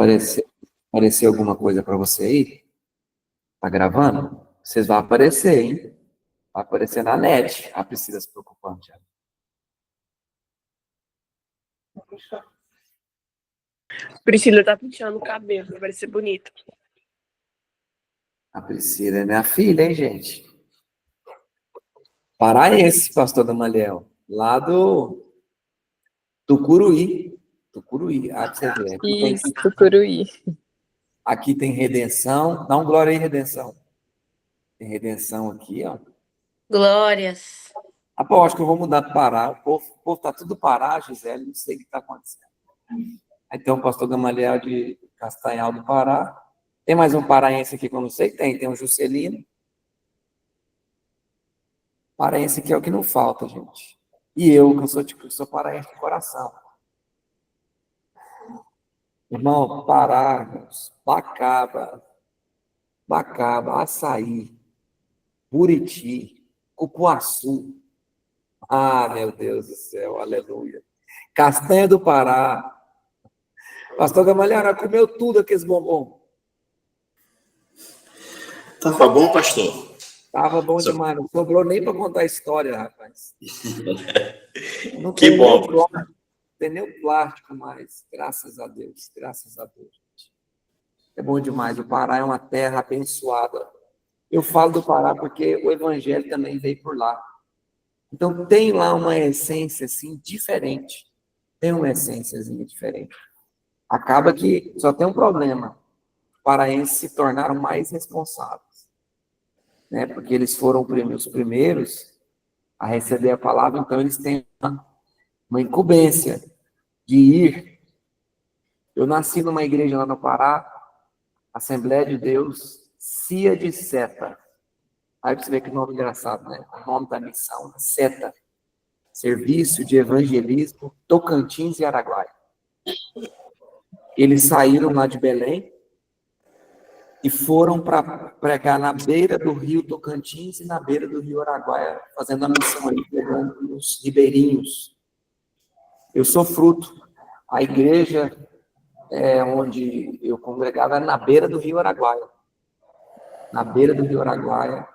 Apareceu, apareceu alguma coisa para você aí? Tá gravando? Vocês vão aparecer, hein? Vai aparecer na net. A Priscila se preocupando já. Priscila tá puxando o cabelo, vai ser bonito. A Priscila é minha filha, hein, gente? Paraense, pastor Gamaliel. Lá do Tucuruí. Tucuruí. Ah, pra você ver. Isso, Tucuruí. Aqui tem redenção. Dá um glória aí, redenção. Tem redenção aqui, ó. Glórias. Pô, acho que eu vou mudar para Pará. O povo tá tudo Pará, Gisele, não sei o que está acontecendo. Aí tem o pastor Gamaliel de Castanhal do Pará. Tem mais um paraense aqui que eu não sei, tem um Juscelino. Paraense aqui é o que não falta, gente. E eu, que eu sou paraense de coração. Irmão, Pará, Bacaba, Açaí, Buriti, Cupuaçu. Ah, meu Deus do céu, aleluia. Castanha do Pará. Pastor Gamaliel comeu tudo aqueles bombom. Tava bom, pastor? Tava bom demais, não sobrou nem para contar a história, rapaz. Não Que tem bom. nem plástico, não tem nem o plástico mais, graças a Deus, graças a Deus. É bom demais, o Pará é uma terra abençoada. Eu falo do Pará porque o evangelho também veio por lá. Então tem lá uma essência assim diferente. Tem uma essênciazinha diferente. Acaba que só tem um problema. Os paraenses se tornaram mais responsáveis, né? Porque eles foram os primeiros a receber a palavra, então eles têm uma incumbência de ir. Eu nasci numa igreja lá no Pará, Assembleia de Deus, Cia de Seta. Aí você vê que nome engraçado, né? O nome da missão, Seta. Serviço de Evangelismo Tocantins e Araguaia. Eles saíram lá de Belém e foram para pregar na beira do rio Tocantins e na beira do rio Araguaia, fazendo a missão ali, pegando os ribeirinhos. Eu sou fruto. A igreja onde eu congregava era na beira do rio Araguaia. Na beira do rio Araguaia.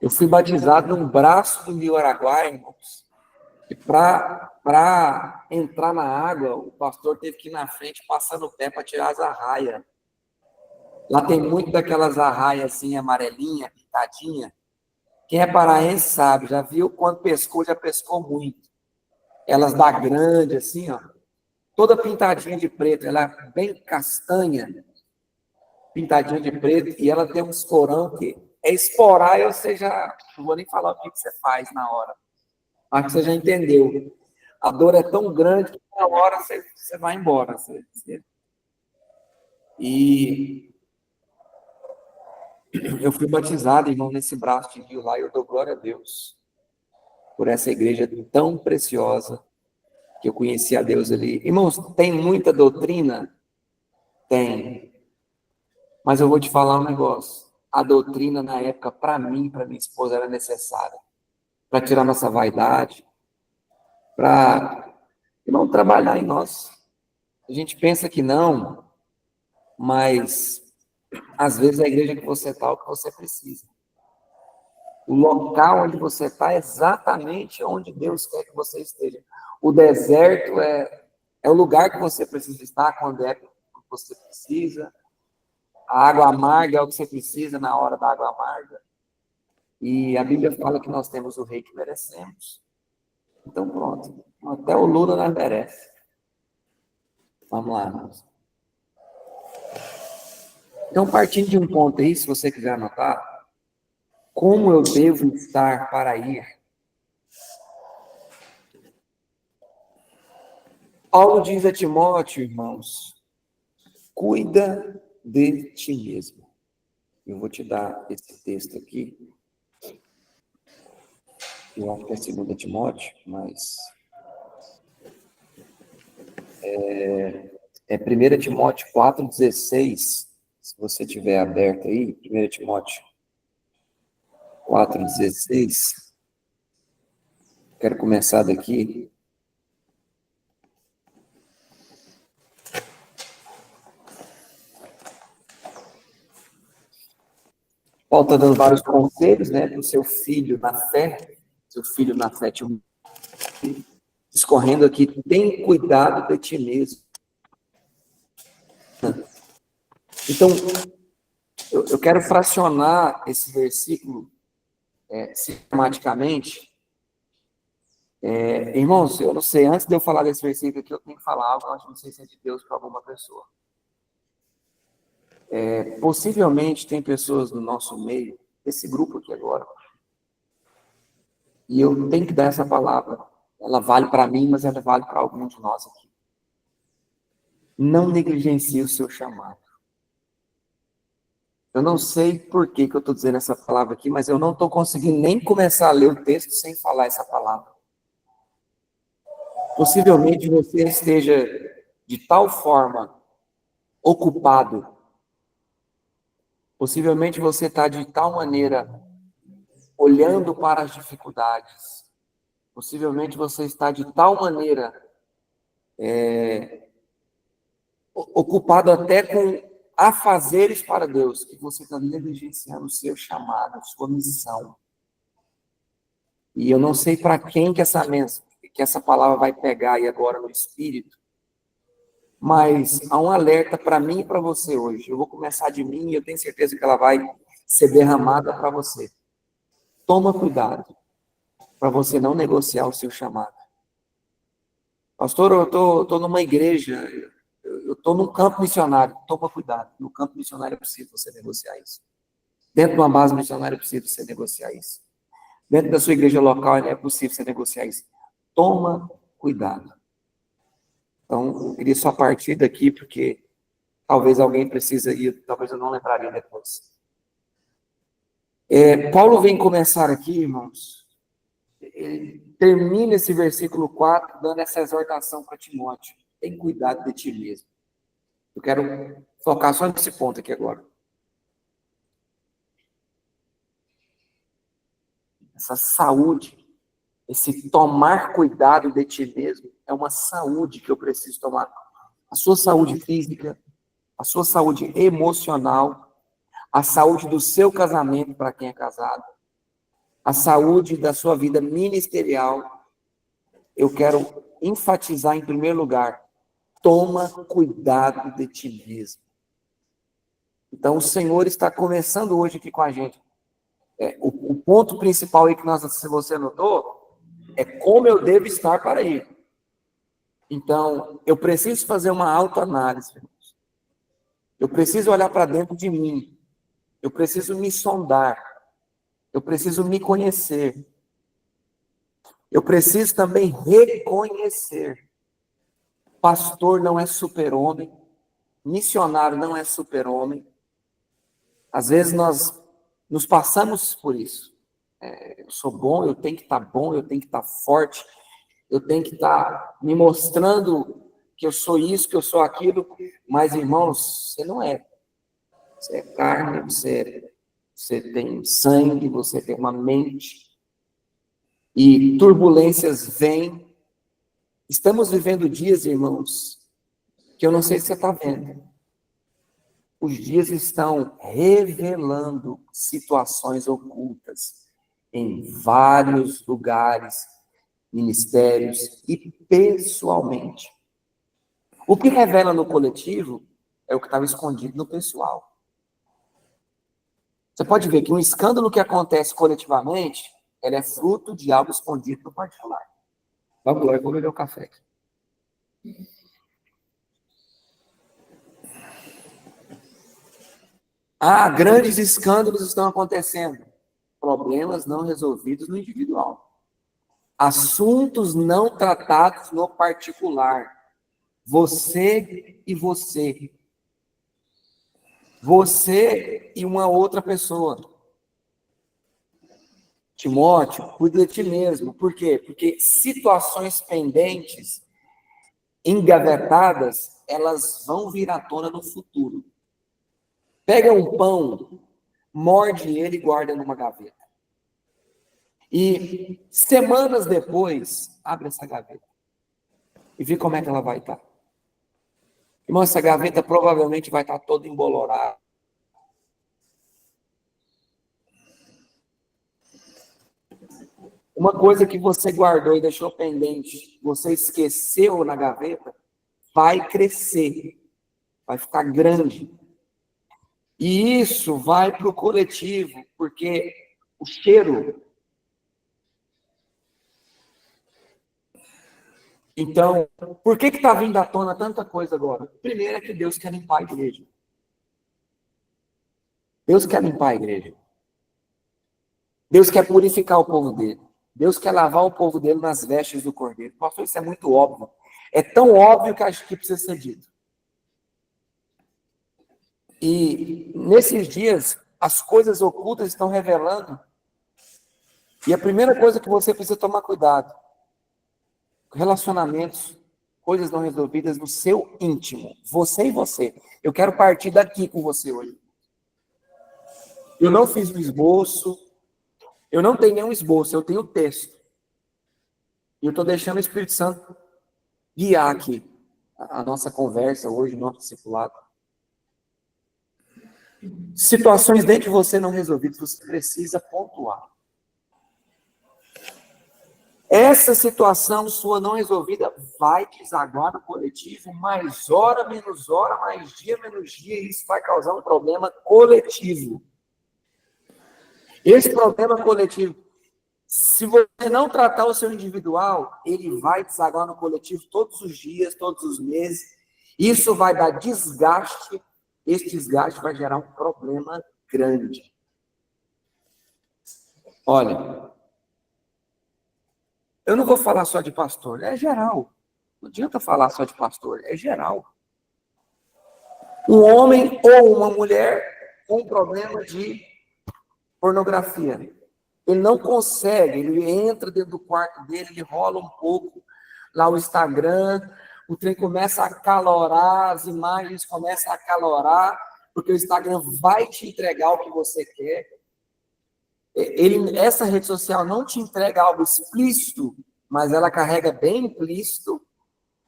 Eu fui batizado num braço do rio Araguaia, irmãos. E para entrar na água, o pastor teve que ir na frente, passando o pé para tirar as arraias. Lá tem muito daquelas arraias assim, amarelinha, pintadinha. Quem é paraense sabe, já viu quando pescou, já pescou muito. Elas dá grande, assim, ó. Toda pintadinha de preto, ela é bem castanha, pintadinha de preto, e ela tem uns corão que é esporar, ou seja, não vou nem falar o que você faz na hora. Acho que você já entendeu. A dor é tão grande que na hora você vai embora. E eu fui batizado, irmão, nesse braço de rio lá, e eu dou glória a Deus por essa igreja tão preciosa, que eu conheci a Deus ali. Irmãos, tem muita doutrina? Tem. Mas eu vou te falar um negócio. A doutrina, na época, para mim, para minha esposa, era necessária. Para tirar nossa vaidade, para não trabalhar em nós. A gente pensa que não, mas às vezes a igreja que você está é o que você precisa. O local onde você está é exatamente onde Deus quer que você esteja. O deserto é o lugar que você precisa estar quando é que você precisa. A água amarga é o que você precisa na hora da água amarga. E a Bíblia fala que nós temos o rei que merecemos. Então pronto. Até o Lula nós merece. Vamos lá, irmãos. Então, partindo de um ponto aí, se você quiser anotar, como eu devo estar para ir? Paulo diz a Timóteo, irmãos, cuida de ti mesmo. Eu vou te dar esse texto aqui. Eu acho que é 2 Timóteo, mas é 1 Timóteo 4,16. Se você tiver aberto aí, 1 Timóteo 4,16. Quero começar daqui. Paulo está dando vários conselhos, né, para o seu filho na fé, Timóteo, escorrendo aqui, tem cuidado de ti mesmo. Então, eu quero fracionar esse versículo sistematicamente. Irmãos, eu não sei, antes de eu falar desse versículo aqui, eu tenho que falar algo, eu acho que não sei se é de Deus para alguma pessoa. Possivelmente tem pessoas no nosso meio, esse grupo aqui agora, e eu tenho que dar essa palavra. Ela vale para mim, mas ela vale para algum de nós aqui. Não negligencie o seu chamado. Eu não sei por que eu estou dizendo essa palavra aqui, mas eu não estou conseguindo nem começar a ler o texto sem falar essa palavra. Possivelmente você esteja de tal forma ocupado, possivelmente você está de tal maneira olhando para as dificuldades, possivelmente você está de tal maneira ocupado até com afazeres para Deus, que você está negligenciando o seu chamado, a sua missão. E eu não sei para quem que essa palavra vai pegar aí agora no Espírito, mas há um alerta para mim e para você hoje. Eu vou começar de mim e eu tenho certeza que ela vai ser derramada para você. Toma cuidado para você não negociar o seu chamado. Pastor, eu estou numa igreja, eu estou num campo missionário. Toma cuidado. No campo missionário é possível você negociar isso. Dentro de uma base missionária é possível você negociar isso. Dentro da sua igreja local é possível você negociar isso. Toma cuidado. Então, eu queria só partir daqui, porque talvez alguém precise ir, talvez eu não lembraria depois. Paulo vem começar aqui, irmãos, ele termina esse versículo 4, dando essa exortação para Timóteo. Tem cuidado de ti mesmo. Eu quero focar só nesse ponto aqui agora. Essa saúde, esse tomar cuidado de ti mesmo, é uma saúde que eu preciso tomar. A sua saúde física, a sua saúde emocional, a saúde do seu casamento, para quem é casado, a saúde da sua vida ministerial. Eu quero enfatizar em primeiro lugar, toma cuidado de ti mesmo. Então, o Senhor está começando hoje aqui com a gente. O ponto principal aí que se você notou, é como eu devo estar para ir. Então, eu preciso fazer uma autoanálise. Eu preciso olhar para dentro de mim. Eu preciso me sondar. Eu preciso me conhecer. Eu preciso também reconhecer. Pastor não é super-homem. Missionário não é super-homem. Às vezes nós nos passamos por isso. Eu sou bom, eu tenho que estar bom, eu tenho que estar forte, eu tenho que estar me mostrando que eu sou isso, que eu sou aquilo. Mas, irmãos, você não é. Você é carne, você tem sangue, você tem uma mente. E turbulências vêm. Estamos vivendo dias, irmãos, que eu não sei se você está vendo. Os dias estão revelando situações ocultas em vários lugares, ministérios e pessoalmente. O que revela no coletivo é o que estava escondido no pessoal. Você pode ver que um escândalo que acontece coletivamente, ele é fruto de algo escondido no particular. Vamos lá, eu vou beber o café aqui. Grandes escândalos estão acontecendo. Problemas não resolvidos no individual. Assuntos não tratados no particular. Você e você. Você e uma outra pessoa. Timóteo, cuida de ti mesmo. Por quê? Porque situações pendentes, engavetadas, elas vão vir à tona no futuro. Pega um pão, morde ele e guarda numa gaveta. E semanas depois, abre essa gaveta. E vê como é que ela vai estar. Irmão, essa gaveta provavelmente vai estar toda embolorada. Uma coisa que você guardou e deixou pendente, você esqueceu na gaveta, vai crescer, vai ficar grande. E isso vai para o coletivo, porque o cheiro. Então, por que está vindo à tona tanta coisa agora? Primeiro é que Deus quer limpar a igreja. Deus quer limpar a igreja. Deus quer purificar o povo dele. Deus quer lavar o povo dele nas vestes do Cordeiro. Pastor, isso é muito óbvio. É tão óbvio que acho que precisa ser dito. E nesses dias, as coisas ocultas estão revelando. E a primeira coisa que você precisa tomar cuidado, relacionamentos, coisas não resolvidas no seu íntimo, você e você. Eu quero partir daqui com você hoje. Eu não fiz um esboço, eu não tenho nenhum esboço, eu tenho texto. E eu estou deixando o Espírito Santo guiar aqui a nossa conversa hoje, o nosso discipulado. Situações dentro de você não resolvidas, você precisa pontuar. Essa situação sua não resolvida vai desaguar no coletivo, mais hora, menos hora, mais dia, menos dia, e isso vai causar um problema coletivo. Esse problema coletivo, se você não tratar o seu individual, ele vai desaguar no coletivo todos os dias, todos os meses. Isso vai dar desgaste, esse desgaste vai gerar um problema grande. Olha, eu não vou falar só de pastor, é geral. Não adianta falar só de pastor, é geral. Um homem ou uma mulher com problema de pornografia. Ele não consegue, ele entra dentro do quarto dele, ele rola um pouco lá o Instagram, o trem começa a acalorar, as imagens começam a acalorar, porque o Instagram vai te entregar o que você quer. Essa rede social não te entrega algo explícito, mas ela carrega bem implícito,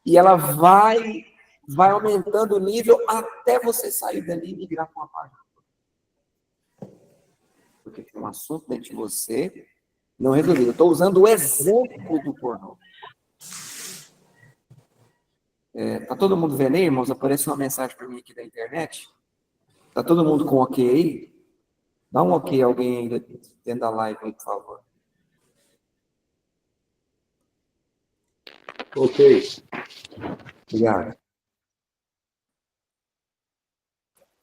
e ela vai aumentando o nível até você sair dali e migrar para uma página. Porque tem um assunto dentro de você não resolvido. Eu estou usando o exemplo do pornô. Tá todo mundo vendo aí, irmãos? Apareceu uma mensagem para mim aqui da internet. Tá todo mundo com ok aí? Dá um ok alguém ainda dentro da live aí, por favor. Ok. Obrigado.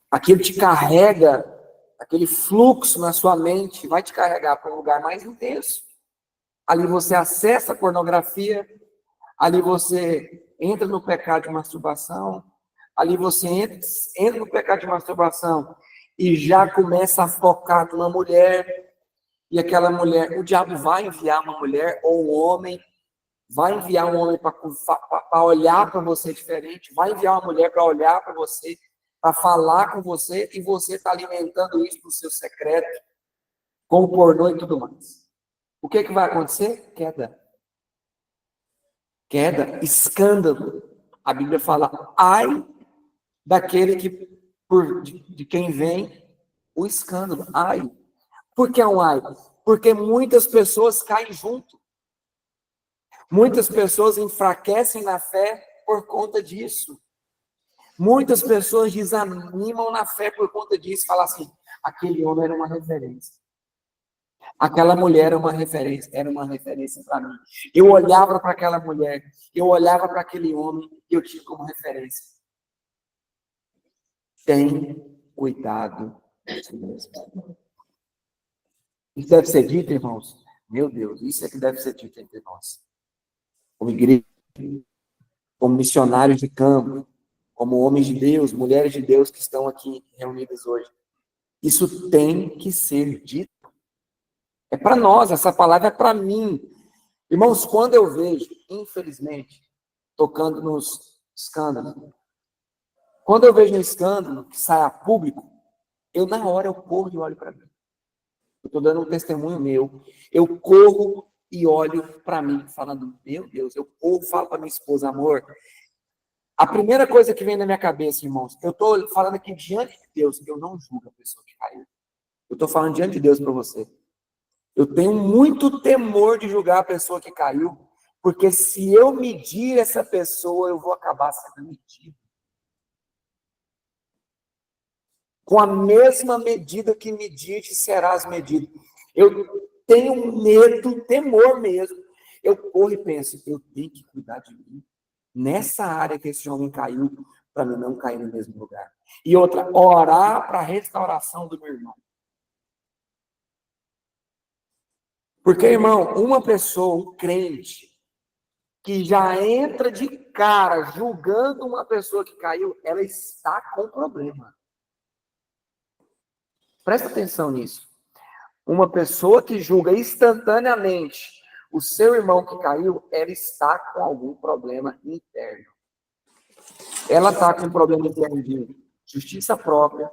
Aquilo te carrega, aquele fluxo na sua mente vai te carregar para um lugar mais intenso. Ali você acessa a pornografia, ali você entra no pecado de masturbação, ali você entra no pecado de masturbação e já começa a focar numa mulher, e aquela mulher, o diabo vai enviar uma mulher ou um homem, vai enviar um homem para olhar para você diferente, vai enviar uma mulher para olhar para você, para falar com você, e você está alimentando isso no seu secreto, com o pornô e tudo mais. O que vai acontecer? Queda. Queda, escândalo. A Bíblia fala, ai daquele de quem vem o escândalo. Ai. Por que é um ai? Porque muitas pessoas caem junto. Muitas pessoas enfraquecem na fé por conta disso. Muitas pessoas desanimam na fé por conta disso. Falam assim, aquele homem era uma referência. Aquela mulher era uma referência para mim. Eu olhava para aquela mulher, eu olhava para aquele homem e eu tinha como referência. Tem cuidado disso mesmo. Isso deve ser dito, irmãos? Meu Deus, isso é que deve ser dito entre nós. Como igreja, como missionários de campo, como homens de Deus, mulheres de Deus que estão aqui reunidas hoje. Isso tem que ser dito. É para nós, essa palavra é para mim. Irmãos, quando eu vejo, infelizmente, tocando nos escândalos, quando eu vejo um escândalo que sai a público, na hora eu corro e olho para mim. Eu estou dando um testemunho meu. Eu corro e olho para mim, falando, meu Deus, eu corro, falo para minha esposa, amor. A primeira coisa que vem na minha cabeça, irmãos, eu estou falando aqui diante de Deus, eu não julgo a pessoa que caiu. Eu estou falando diante de Deus para você. Eu tenho muito temor de julgar a pessoa que caiu, porque se eu medir essa pessoa, eu vou acabar sendo medido. Com a mesma medida que medite, serás medido. Eu tenho medo, temor mesmo. Eu corro e penso, eu tenho que cuidar de mim. Nessa área que esse jovem caiu, para mim não cair no mesmo lugar. E outra, orar para a restauração do meu irmão. Porque, irmão, uma pessoa, um crente, que já entra de cara julgando uma pessoa que caiu, ela está com problema. Presta atenção nisso. Uma pessoa que julga instantaneamente o seu irmão que caiu, ela está com algum problema interno. Ela está com um problema interno de justiça própria.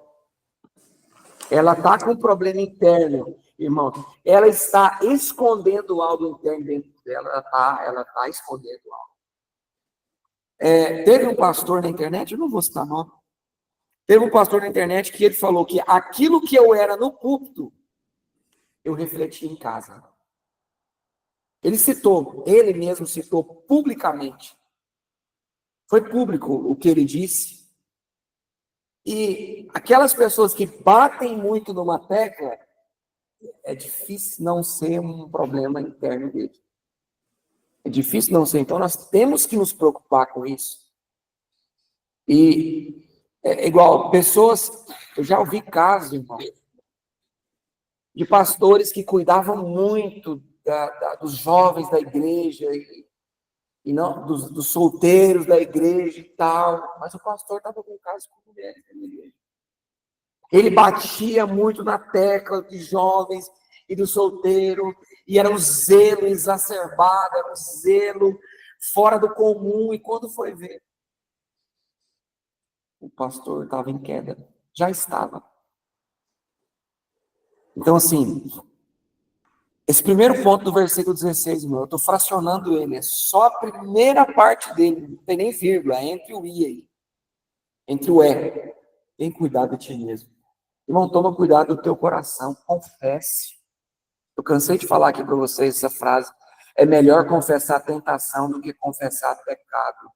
Ela está com um problema interno, irmão. Ela está escondendo algo interno dentro dela. Ela está escondendo algo. Teve um pastor na internet, eu não vou citar nome. Teve um pastor na internet que ele falou que aquilo que eu era no púlpito, eu refleti em casa. Ele mesmo citou publicamente. Foi público o que ele disse. E aquelas pessoas que batem muito numa tecla, é difícil não ser um problema interno dele. É difícil não ser. Então, nós temos que nos preocupar com isso. E é igual, pessoas... Eu já ouvi casos, irmão, de pastores que cuidavam muito dos jovens da igreja e não dos solteiros da igreja e tal. Mas o pastor estava com caso com mulheres da igreja. Ele batia muito na tecla de jovens e do solteiro, e era um zelo exacerbado, era um zelo fora do comum, e quando foi ver, o pastor estava em queda, já estava. Então, assim, esse primeiro ponto do versículo 16, eu estou fracionando ele, é só a primeira parte dele, não tem nem vírgula, é entre o i aí, entre o é. Tem cuidado de ti mesmo. Irmão, toma cuidado do teu coração, confesse. Eu cansei de falar aqui para vocês essa frase, é melhor confessar a tentação do que confessar pecado.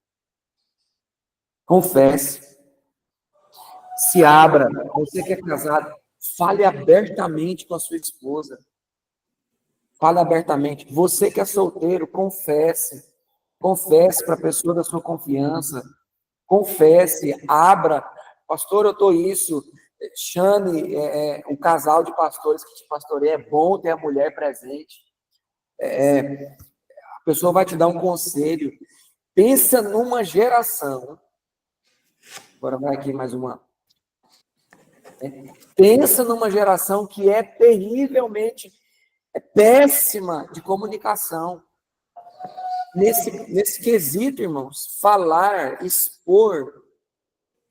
Confesse. Se abra. Você que é casado, fale abertamente com a sua esposa. Fale abertamente. Você que é solteiro, confesse. Confesse para a pessoa da sua confiança. Confesse, abra. Pastor, eu estou isso. Chame um casal de pastores que te pastoreia. É bom ter a mulher presente. A pessoa vai te dar um conselho. Pensa numa geração. Agora vai aqui mais uma. Pensa numa geração que é terrivelmente péssima de comunicação. Nesse quesito, irmãos, falar, expor,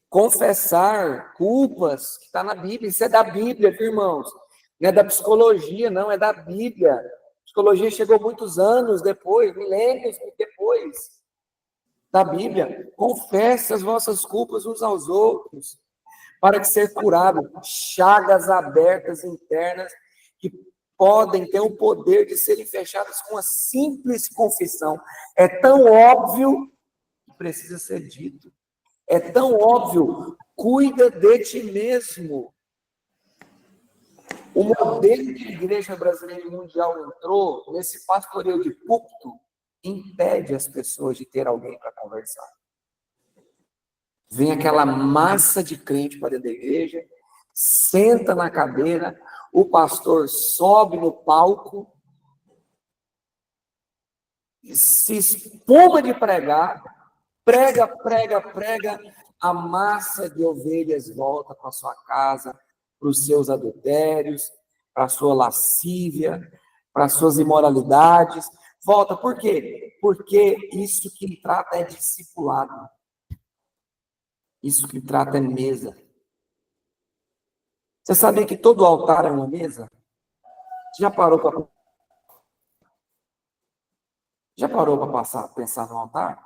confessar culpas, que está na Bíblia. Isso é da Bíblia, viu, irmãos? Não é da psicologia, não, é da Bíblia. A psicologia chegou muitos anos depois, milênios depois da Bíblia. Confesse as vossas culpas uns aos outros, para que ser curado. Chagas abertas internas que podem ter o poder de serem fechadas com uma simples confissão. É tão óbvio que precisa ser dito. É tão óbvio, cuida de ti mesmo. O modelo que a igreja brasileira e mundial entrou nesse pastoreio de púlpito impede as pessoas de ter alguém para conversar. Vem aquela massa de crente para dentro da igreja, senta na cadeira, o pastor sobe no palco, se espuma de pregar, prega, a massa de ovelhas volta para a sua casa, para os seus adultérios, para a sua lascívia, para as suas imoralidades. Volta, por quê? Porque isso que ele trata é discipulado. Isso que trata é mesa. Você sabia que todo altar é uma mesa? Já parou para pensar no altar?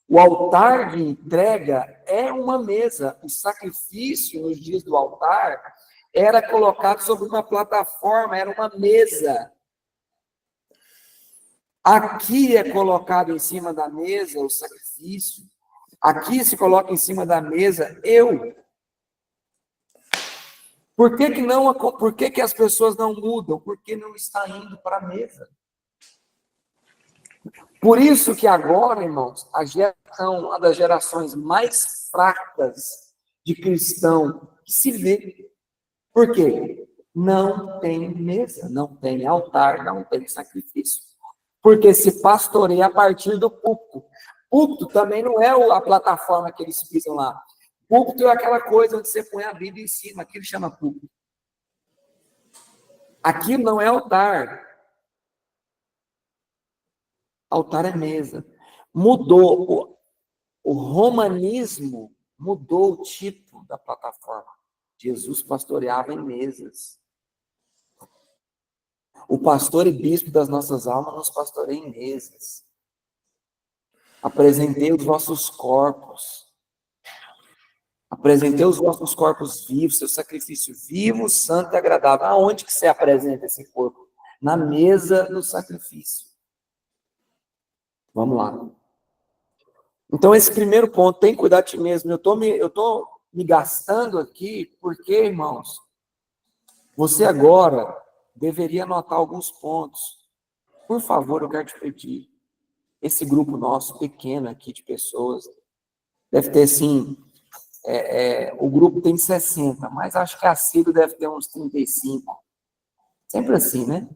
O altar de entrega é uma mesa. O sacrifício nos dias do altar era colocado sobre uma plataforma, era uma mesa. Aqui é colocado em cima da mesa o sacrifício. Aqui se coloca em cima da mesa eu. Por que que não, por que que as pessoas não mudam? Porque não está indo para a mesa. Por isso que agora, irmãos, a geração, uma das gerações mais fracas de cristão que se vê. Por quê? Não tem mesa, não tem altar, não tem sacrifício. Porque se pastoreia a partir do púlpito. Púlpito também não é a plataforma que eles pisam lá. Púlpito é aquela coisa onde você põe a Bíblia em cima, aquilo chama púlpito. Aquilo não é altar. Altar é mesa. Mudou. O romanismo mudou o tipo da plataforma. Jesus pastoreava em mesas. O pastor e bispo das nossas almas nos pastoreia em mesas. Apresentei os vossos corpos. Apresentei os vossos corpos vivos, seu sacrifício vivo, santo e agradável. Aonde que você apresenta esse corpo? Na mesa do sacrifício. Vamos lá. Então, esse primeiro ponto, tem que cuidar de ti mesmo. Eu tô me gastando aqui, porque, irmãos, você agora deveria anotar alguns pontos. Por favor, eu quero te pedir. Esse grupo nosso, pequeno aqui de pessoas, deve ter, assim, o grupo tem 60, mas acho que a Ciro deve ter uns 35. Sempre assim, né?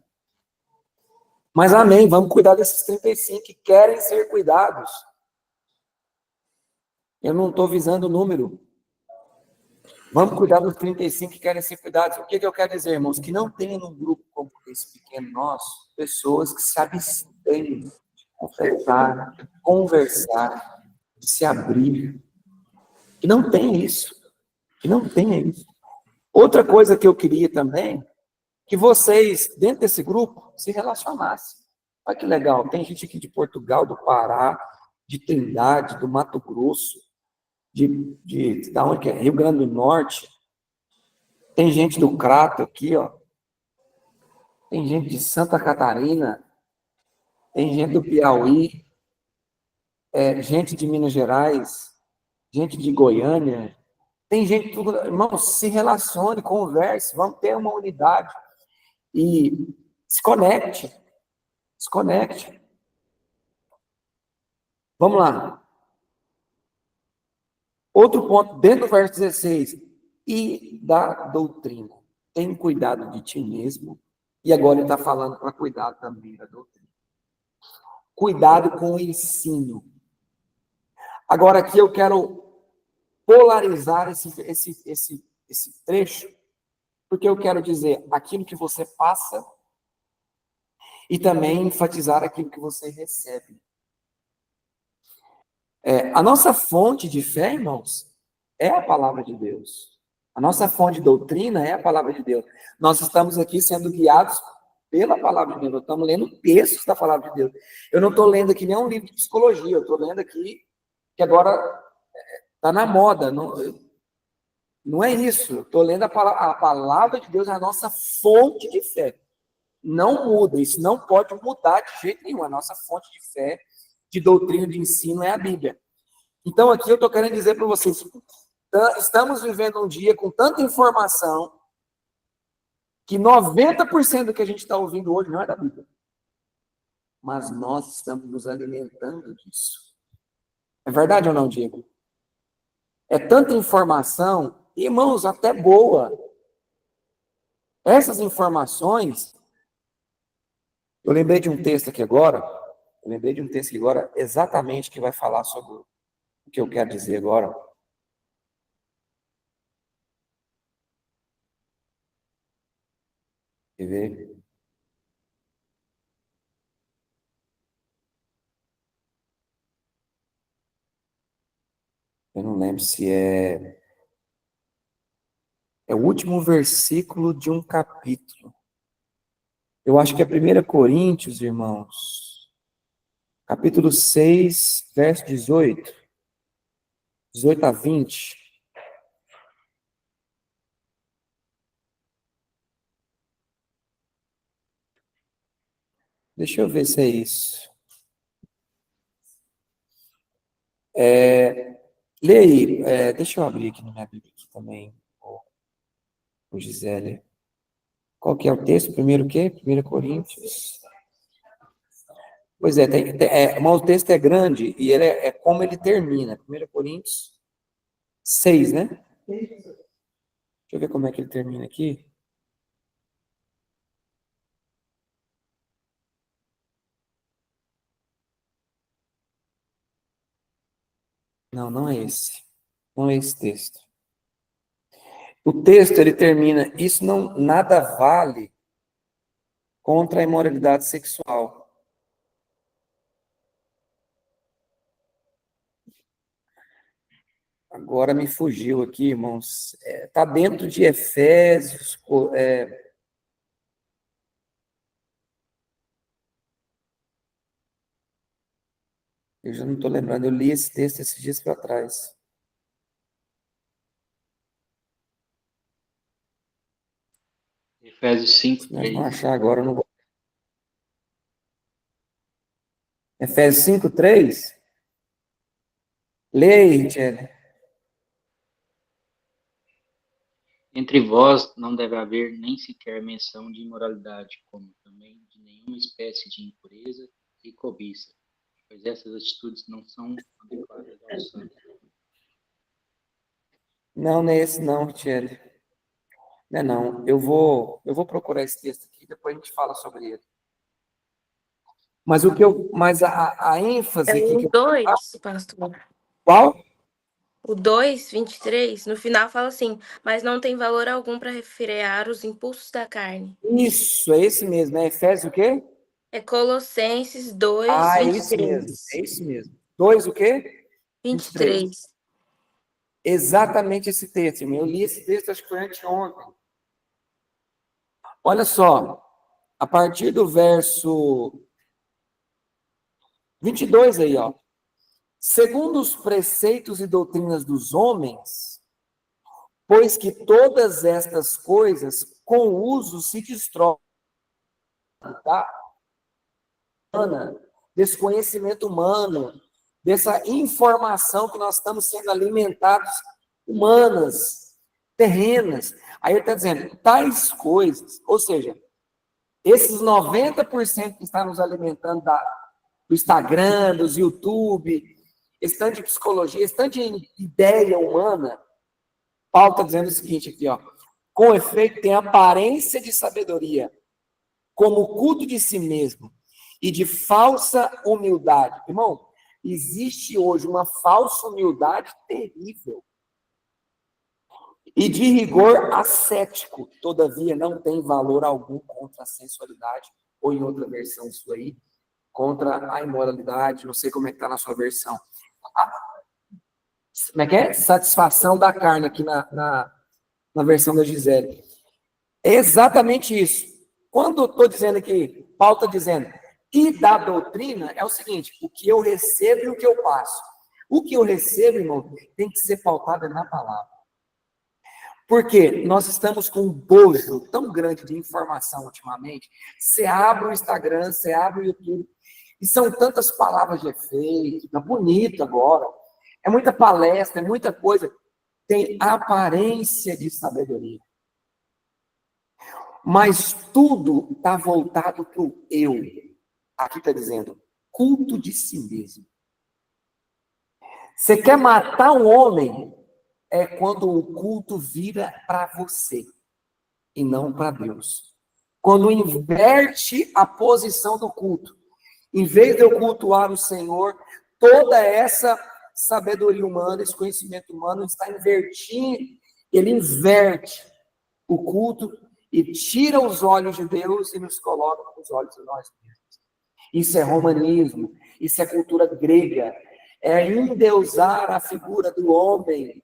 Mas amém, vamos cuidar desses 35 que querem ser cuidados. Eu não estou visando o número. Vamos cuidar dos 35 que querem ser cuidados. O que eu quero dizer, irmãos? Que não tenha num grupo como esse pequeno nosso, pessoas que se abstêm de confessar, de conversar, de se abrir. Que não tem isso. Que não tenha isso. Outra coisa que eu queria também, que vocês, dentro desse grupo, se relacionassem. Olha que legal, tem gente aqui de Portugal, do Pará, de Trindade, do Mato Grosso, da onde que é? Rio Grande do Norte. Tem gente do Crato aqui, ó. Tem gente de Santa Catarina. Tem gente do Piauí. Gente de Minas Gerais. Gente de Goiânia. Tem gente, tudo. Irmão, se relacione, converse, vamos ter uma unidade. E se conecte. Se conecte. Vamos lá. Outro ponto, dentro do verso 16. E da doutrina. Tem cuidado de ti mesmo. E agora ele está falando para cuidar também da doutrina. Cuidado com o ensino. Agora aqui eu quero polarizar esse trecho, porque eu quero dizer aquilo que você passa e também enfatizar aquilo que você recebe. A nossa fonte de fé, irmãos, é a palavra de Deus. A nossa fonte de doutrina é a palavra de Deus. Nós estamos aqui sendo guiados pela palavra de Deus. Nós estamos lendo textos da palavra de Deus. Eu não estou lendo aqui nenhum livro de psicologia. Eu estou lendo aqui que agora está na moda. Não é isso. Eu estou lendo a palavra de Deus, é a nossa fonte de fé. Não muda. Isso não pode mudar de jeito nenhum. A nossa fonte de fé, de doutrina, de ensino, é a Bíblia. Então, aqui eu estou querendo dizer para vocês, estamos vivendo um dia com tanta informação que 90% do que a gente está ouvindo hoje não é da Bíblia. Mas nós estamos nos alimentando disso. É verdade ou não, Diego? É tanta informação, irmãos, até boa. Essas informações, eu lembrei de um texto aqui agora, exatamente que vai falar sobre o que eu quero dizer agora. Quer ver? Eu não lembro se é o último versículo de um capítulo. Eu acho que é 1 Coríntios, irmãos. Capítulo 6, verso 18. 18 a 20. Deixa eu ver se é isso. Lê aí, deixa eu abrir aqui na minha Bíblia aqui também, o Gisele. Qual que é o texto? Primeiro o quê? 1 Coríntios. Pois é, mas o texto é grande e ele é como ele termina. 1 Coríntios 6, né? Deixa eu ver como é que ele termina aqui. Não, não é esse. Não é esse texto. O texto, ele termina, isso não, nada vale contra a imoralidade sexual. Agora me fugiu aqui, irmãos. Está dentro de Efésios. Eu já não estou lembrando, eu li esse texto esses dias para trás. Efésios 5, Se nós não 3. achar agora, eu não vou. Efésios 5, 3. Leia, Tchelle. Entre vós não deve haver nem sequer menção de imoralidade, como também de nenhuma espécie de impureza e cobiça, pois essas atitudes não são adequadas ao santo. Não, não é esse não, Tchelle. Não é não. Eu vou procurar esse texto aqui, depois a gente fala sobre ele. Mas a ênfase É aqui que o eu 2, pastor. qual? O 2, 23, no final fala assim, mas não tem valor algum para refrear os impulsos da carne. Isso, é esse mesmo, é Efésios o quê? É Colossenses 2, Ah, é isso mesmo, 23. é isso mesmo. 2 o quê? 23. 23. Exatamente esse texto, irmão. Eu li esse texto, acho que foi anteontem. Olha só, a partir do verso 22 aí, ó. Segundo os preceitos e doutrinas dos homens, pois que todas estas coisas com uso se destroem, tá? Desse conhecimento humano, dessa informação que nós estamos sendo alimentados, humanas, terrenas. Aí ele está dizendo, tais coisas, ou seja, esses 90% que está nos alimentando do Instagram, dos YouTube, esse tanto de psicologia, esse tanto de ideia humana, Paulo está dizendo o seguinte aqui, ó, com efeito tem aparência de sabedoria, como culto de si mesmo, e de falsa humildade. Irmão, existe hoje uma falsa humildade terrível. E de rigor ascético, todavia não tem valor algum contra a sensualidade, ou em outra versão sua aí, contra a imoralidade, não sei como é que está na sua versão. Como é que é? Satisfação da carne aqui na versão da Gisele. É exatamente isso. Quando eu estou dizendo aqui, Paulo está dizendo, e da doutrina é o seguinte, o que eu recebo e o que eu passo. O que eu recebo, irmão, tem que ser pautado na palavra. Porque nós estamos com um bojo tão grande de informação ultimamente. Você abre o Instagram, você abre o YouTube, e são tantas palavras de efeito, tá bonito agora. É muita palestra, é muita coisa. Tem aparência de sabedoria. Mas tudo está voltado para o eu. Aqui está dizendo, culto de si mesmo. Você quer matar um homem, é quando o culto vira para você e não para Deus. Quando inverte a posição do culto. Em vez de eu cultuar o Senhor, toda essa sabedoria humana, esse conhecimento humano está invertindo, ele inverte o culto e tira os olhos de Deus e nos coloca com os olhos de nós mesmos. Isso é romanismo, isso é cultura grega, é endeusar a figura do homem.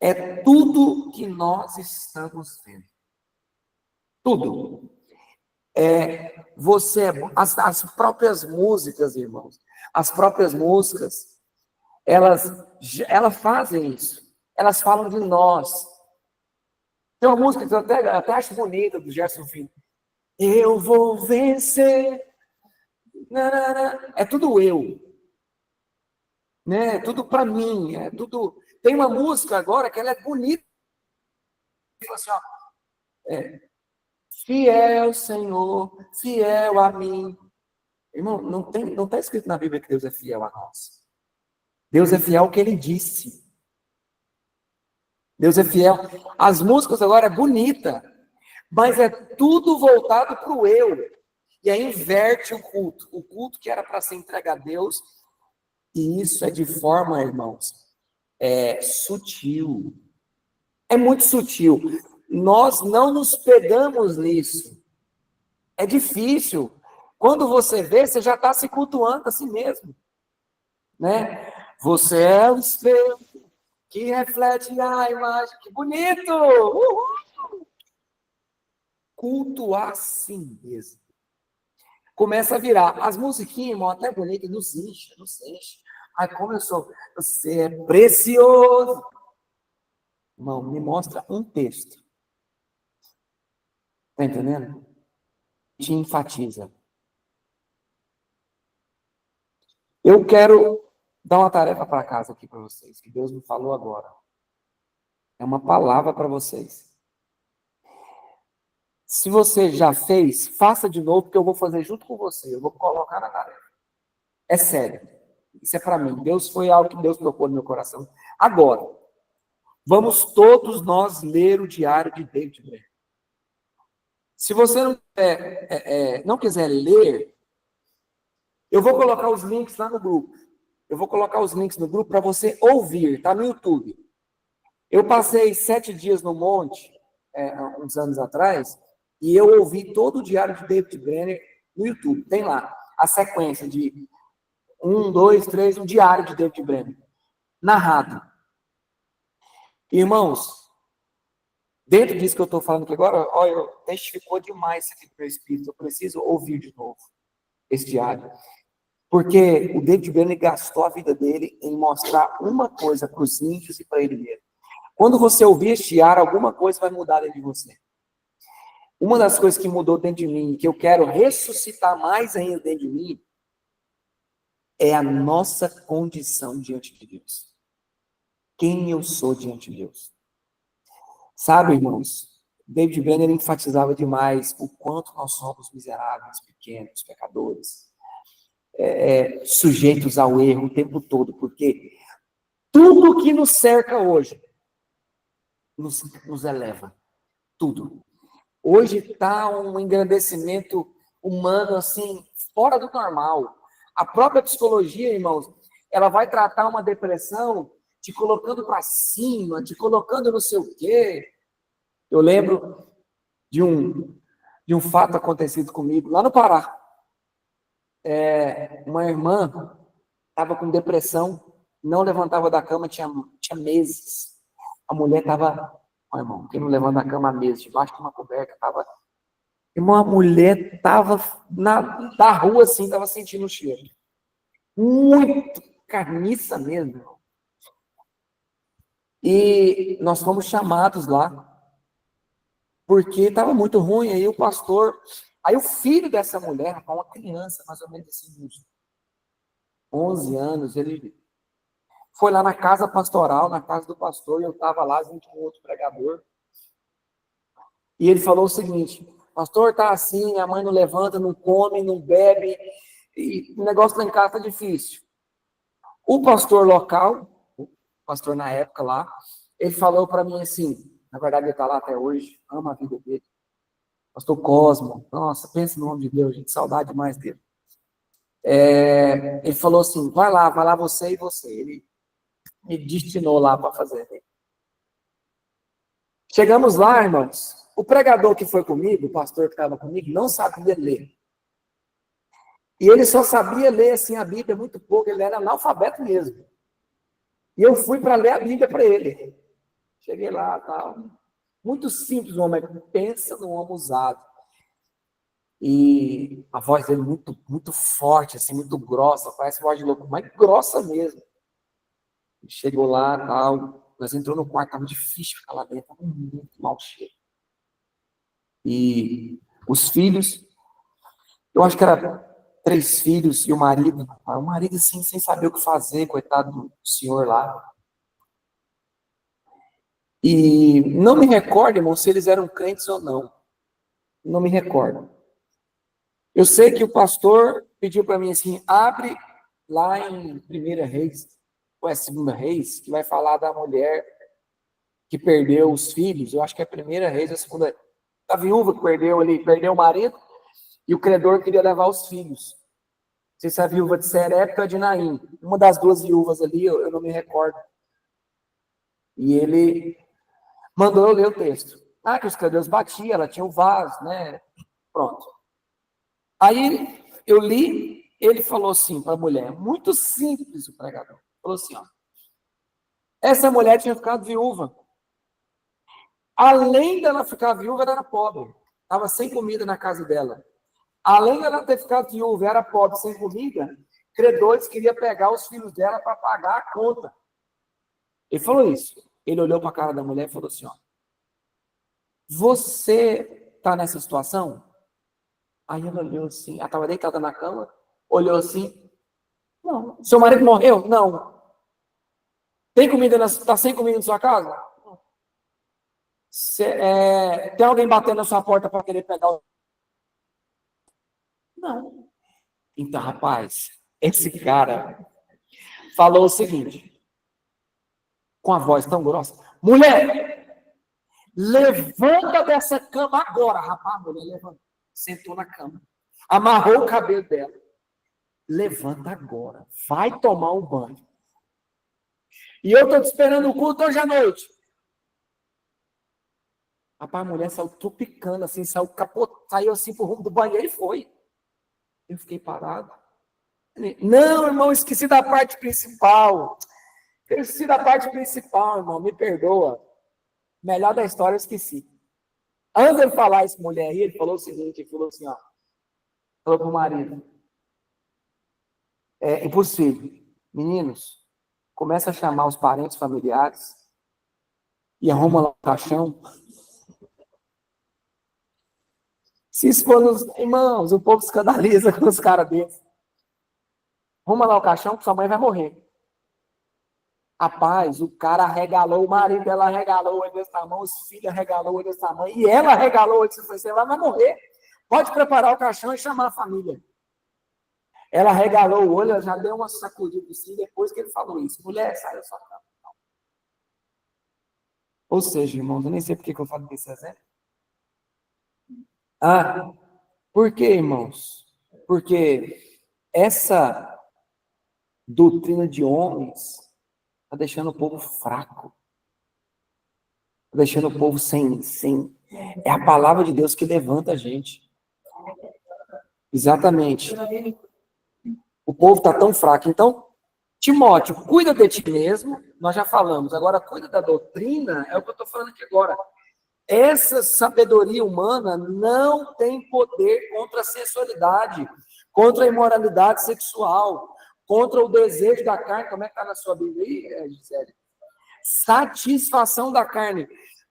É tudo que nós estamos vendo. Tudo. As próprias músicas, irmãos, as próprias músicas, elas fazem isso. Elas falam de nós. Tem uma música que eu até acho bonita, do Gerson Filho. Eu vou vencer. É tudo eu, né? É tudo para mim, é tudo. Tem uma música agora que ela é bonita. Fala assim, ó, fiel Senhor, fiel a mim. Irmão, não está escrito na Bíblia que Deus é fiel a nós. Deus é fiel ao que Ele disse. Deus é fiel. As músicas agora é bonita, mas é tudo voltado para o eu. E aí inverte o culto. O culto que era para ser entregue a Deus. E isso é de forma, irmãos, sutil. É muito sutil. Nós não nos pegamos nisso. É difícil. Quando você vê, você já está se cultuando a si mesmo. Né? Você é o espelho que reflete a imagem. Que bonito! Uhul! Culto a si mesmo. Começa a virar. As musiquinhas, irmão, até bonitas, nos enche, nos enche. Aí começou. Você é precioso. Irmão, me mostra um texto. Tá entendendo? Te enfatiza. Eu quero dar uma tarefa para casa aqui para vocês, que Deus me falou agora. É uma palavra para vocês. Se você já fez, faça de novo, porque eu vou fazer junto com você. Eu vou colocar na tarefa. É sério. Isso é para mim. Deus foi algo que Deus tocou no meu coração. Agora, vamos todos nós ler o diário de David Brainerd. Se você não quiser ler, eu vou colocar os links lá no grupo. Eu vou colocar os links no grupo para você ouvir, tá no YouTube. Eu passei 7 dias no monte, uns anos atrás, e eu ouvi todo o diário de David Brainerd no YouTube. Tem lá a sequência de 1, 2, 3, um diário de David Brainerd, narrado. Irmãos, dentro disso que eu estou falando aqui agora, olha, testificou demais isso aqui para o meu espírito. Eu preciso ouvir de novo esse diário. Porque o David Brainerd gastou a vida dele em mostrar uma coisa para os índios e para ele mesmo. Quando você ouvir este diário, alguma coisa vai mudar dentro de você. Uma das coisas que mudou dentro de mim, que eu quero ressuscitar mais ainda dentro de mim, é a nossa condição diante de Deus. Quem eu sou diante de Deus. Sabe, irmãos, David Brainerd enfatizava demais o quanto nós somos miseráveis, pequenos, pecadores, sujeitos ao erro o tempo todo, porque tudo que nos cerca hoje nos eleva. Tudo. Hoje está um engrandecimento humano, assim, fora do normal. A própria psicologia, irmãos, ela vai tratar uma depressão te colocando para cima, te colocando não sei o quê. Eu lembro de um fato acontecido comigo lá no Pará. Uma irmã estava com depressão, não levantava da cama, tinha meses. A mulher estava, irmão, quem não levanta da cama há meses, debaixo de uma coberta, estava. Irmão, a mulher estava na rua assim, estava sentindo o cheiro. Muito carniça mesmo, irmão. E nós fomos chamados lá, porque estava muito ruim. Aí o pastor, aí o filho dessa mulher, uma criança, mais ou menos assim, uns 11 anos, ele foi lá na casa pastoral, na casa do pastor, e eu estava lá junto com outro pregador. E ele falou o seguinte: pastor, tá assim, a mãe não levanta, não come, não bebe, e o negócio lá em casa tá difícil. O pastor local, o pastor na época lá, ele falou para mim assim, na verdade ele está lá até hoje, ama a vida dele. Pastor Cosmo, nossa, pensa no nome de Deus, gente, saudade demais dele. Ele falou assim, vai lá você e você. Ele me destinou lá para fazer. Chegamos lá, irmãos, o pregador que foi comigo, o pastor que estava comigo, não sabia ler. E ele só sabia ler assim, a Bíblia muito pouco, ele era analfabeto mesmo. E eu fui para ler a Bíblia para ele. Cheguei lá, tal. Muito simples o homem, pensa no homem usado. E a voz dele muito, muito forte, assim, muito grossa, parece voz de louco, mas grossa mesmo. Ele chegou lá, tal, nós entramos no quarto, estava difícil ficar lá dentro, estava muito mal cheio. E Os filhos, eu acho que era 3 filhos e o marido assim, sem saber o que fazer, coitado do senhor lá. E não me recordo, irmão, se eles eram crentes ou não. Não me recordo. Eu sei que o pastor pediu para mim assim, abre lá em 1 Reis, ou é 2 Reis, que vai falar da mulher que perdeu os filhos. Eu acho que é 1 Reis, a 2. A viúva que perdeu o marido, e o credor queria levar os filhos. Não sei se a viúva de Serepta ou de Naim. Uma das 2 viúvas ali, eu não me recordo. E ele mandou eu ler o texto. Que os credores batiam, ela tinha o vaso, né? Pronto. Aí eu li, ele falou assim para a mulher, muito simples o pregador. Falou assim, ó. Essa mulher tinha ficado viúva. Além dela ficar viúva, ela era pobre. Estava sem comida na casa dela. Além dela ter ficado viúva, era pobre, sem comida, credores queriam pegar os filhos dela para pagar a conta. Ele falou isso. Ele olhou para a cara da mulher e falou assim, ó. Você está nessa situação? Aí ela olhou assim, ela estava deitada na cama, olhou assim, não. Seu marido morreu? Não. Tem comida, está sem comida na sua casa? Tem alguém batendo na sua porta para querer pegar o... Não. Então, rapaz, esse cara falou o seguinte, com a voz tão grossa, mulher, levanta dessa cama agora, rapaz. A mulher levantou, sentou na cama, amarrou o cabelo dela, levanta agora, vai tomar um banho. E eu estou te esperando o culto hoje à noite. Rapaz, a mulher saiu tropicando assim, saiu assim pro rumo do banheiro e foi. Eu fiquei parado. Não, irmão, esqueci da parte principal. Esqueci da parte principal, irmão, me perdoa. Melhor da história, eu esqueci. Antes de ele falar isso, mulher, ele falou o seguinte, ele falou assim, ó. Falou pro marido. É impossível. Meninos, começa a chamar os parentes familiares e arruma lá o caixão. Se expor nos irmãos, o povo escandaliza com os caras desses. Arruma lá o caixão que sua mãe vai morrer. Rapaz, o cara arregalou, o marido dela arregalou o olho desse tamanho, os filhos arregalou o olho desse tamanho, e ela arregalou o olho desse tamanho, ela vai morrer. Pode preparar o caixão e chamar a família. Ela arregalou o olho, ela já deu uma sacudida assim, depois que ele falou isso. Mulher, sai da sua cama. Ou seja, irmãos, eu nem sei por que eu falo desse exemplo. Por quê, irmãos? Porque essa doutrina de homens está deixando o povo fraco. Está deixando o povo sem... É a palavra de Deus que levanta a gente. Exatamente. O povo está tão fraco. Então, Timóteo, cuida de ti mesmo. Nós já falamos. Agora, cuida da doutrina. É o que eu estou falando aqui agora. Essa sabedoria humana não tem poder contra a sensualidade, contra a imoralidade sexual, contra o desejo da carne. Como é que está na sua Bíblia aí, Gisele? Satisfação da carne.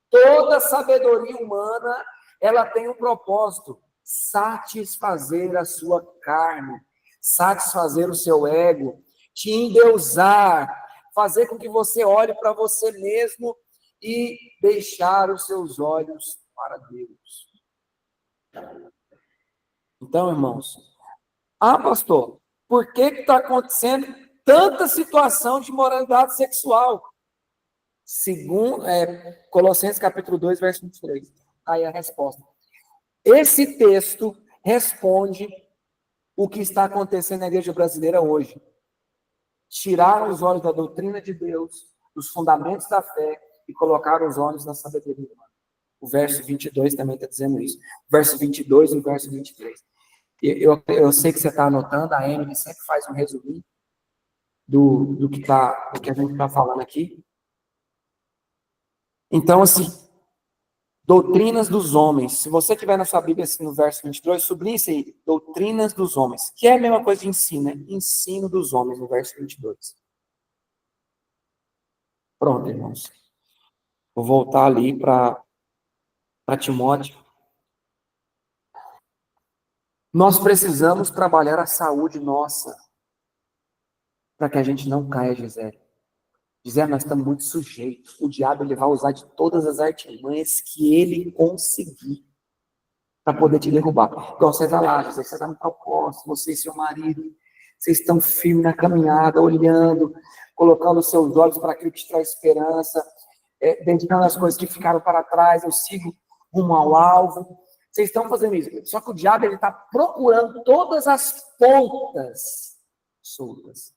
Toda sabedoria humana, ela tem um propósito: satisfazer a sua carne, satisfazer o seu ego, te endeusar, fazer com que você olhe para você mesmo e deixar os seus olhos para Deus. Então, irmãos, pastor, por que está acontecendo tanta situação de imoralidade sexual? Segundo, Colossenses capítulo 2, verso 23. Aí a resposta. Esse texto responde o que está acontecendo na igreja brasileira hoje. Tiraram os olhos da doutrina de Deus, dos fundamentos da fé, e colocaram os olhos na sabedoria humana. O verso 22 também está dizendo isso. O verso 22 e o verso 23. Eu sei que você está anotando, a Emily sempre faz um resumo do que a gente está falando aqui. Então, assim, doutrinas dos homens. Se você tiver na sua Bíblia, assim, no verso 22, sublinhe isso aí, doutrinas dos homens, que é a mesma coisa de ensino, né? Ensino dos homens, no verso 22. Pronto, irmãos. Vou voltar ali para Timóteo. Nós precisamos trabalhar a saúde nossa, para que a gente não caia, Gisele. Gisele, nós estamos muito sujeitos. O diabo ele vai usar de todas as artimanhas que ele conseguir para poder te derrubar. Igual você vai lá, você está no propósito, você e seu marido, vocês estão firmes na caminhada, olhando, colocando os seus olhos para aquilo que te traz esperança, dedicando as coisas que ficaram para trás, eu sigo rumo ao alvo. Vocês estão fazendo isso. Só que o diabo ele está procurando todas as pontas soltas.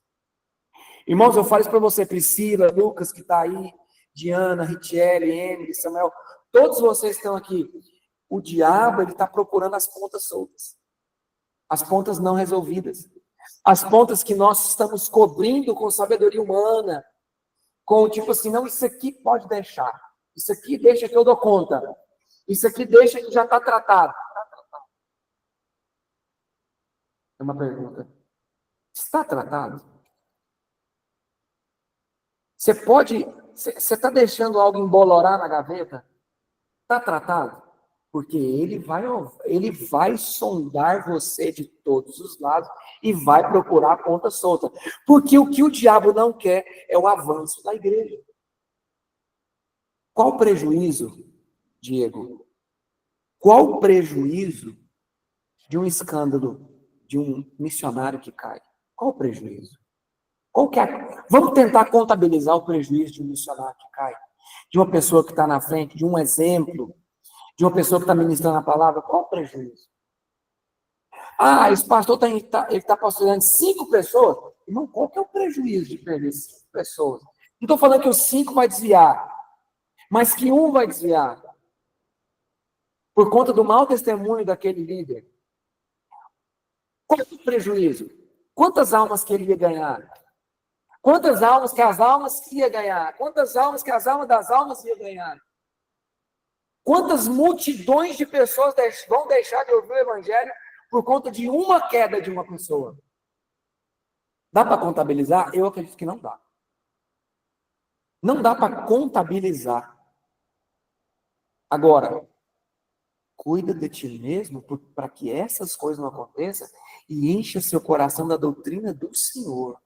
Irmãos, eu falo isso para você, Priscila, Lucas, que está aí, Diana, Richelle, Emily, Samuel, todos vocês estão aqui. O diabo, ele está procurando as pontas soltas. As pontas não resolvidas. As pontas que nós estamos cobrindo com sabedoria humana. Com tipo assim, não, isso aqui pode deixar. Isso aqui deixa que eu dou conta. Isso aqui deixa que já está tratado. É uma pergunta. Está tratado? Você está deixando algo embolorar na gaveta? Está tratado? Porque ele vai sondar você de todos os lados e vai procurar a ponta solta. Porque o que o diabo não quer é o avanço da igreja. Qual o prejuízo, Diego? Qual o prejuízo de um escândalo de um missionário que cai? Qual o prejuízo? Vamos tentar contabilizar o prejuízo de um missionário que cai, de uma pessoa que está na frente, de um exemplo, de uma pessoa que está ministrando a palavra. Qual o prejuízo? Esse pastor ele está pastoreando 5 pessoas. Irmão, qual que é o prejuízo de perder 5 pessoas? Não estou falando que os 5 vai desviar, mas que um vai desviar por conta do mau testemunho daquele líder. Qual é o prejuízo? Quantas almas que ele ia ganhar? Quantas almas que as almas ia ganhar? Quantas almas que as almas das almas ia ganhar? Quantas multidões de pessoas vão deixar de ouvir o evangelho por conta de uma queda de uma pessoa? Dá para contabilizar? Eu acredito que não dá. Não dá para contabilizar. Agora, cuida de ti mesmo para que essas coisas não aconteçam e encha seu coração da doutrina do Senhor.